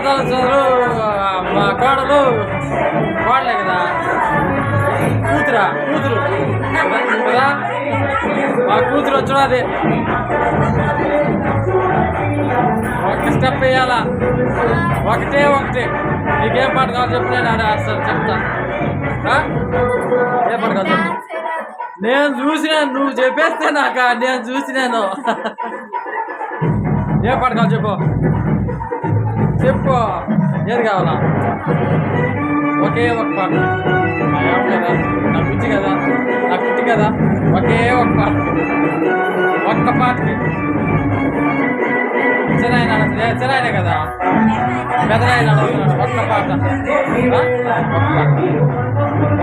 మరదలు చదువు మా కోడలే కదా, కూతురు కదా, మా కూతురు వచ్చున్నది. ఒక స్టెప్ వేయాలా, ఒకటే నీకేం పాట కావాలి చెప్పు, నేను ఆడేస్తాను చెప్తా. ఏ పాట కావాలి చెప్పు, నేను చూసినాను, నువ్వు చెప్పేస్తే నాకు నేను చూసినాను. ఏ పాట కావాలి చెప్పు ఏది కావాలా? ఒకే ఒక పాట కదా, నా పిచ్చి కదా, ఒకే ఒక పాట, ఒక్క పాటకి చిన్నాయనే కదా, పెదనాయన అడుగుతున్నాడు. ఒక్క పాట,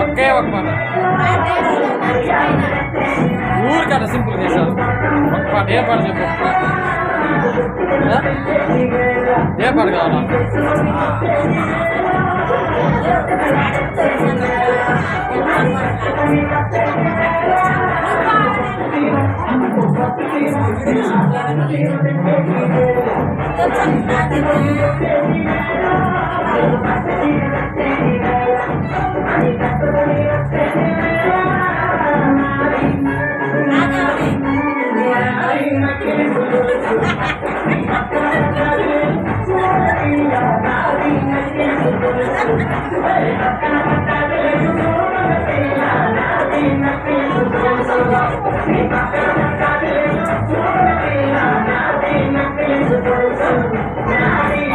ఒకే ఒక పాట, ఊరికట సింపుల్ చేశారు. ఒక పాట, ఏ పాట చెప్పు, ఏ పాట కావాలా?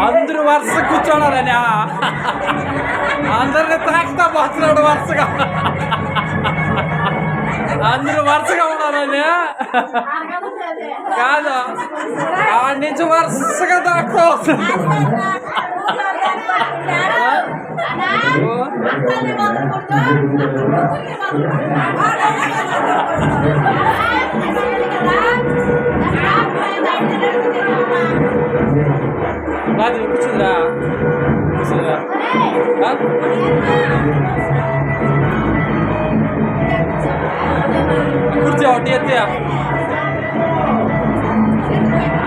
అందరూ వరుస కూర్చోడాలని అందరిని తాకుతా పోతున్నాడు వరుసగా, అందరూ వరుసగా ఉన్నారని కాదు, ఆడి నుంచి వరుసగా తాకుతా వస్తున్నాడు. రాజు కూర్చుందా కూర్చో ఒకటి ఎత్తే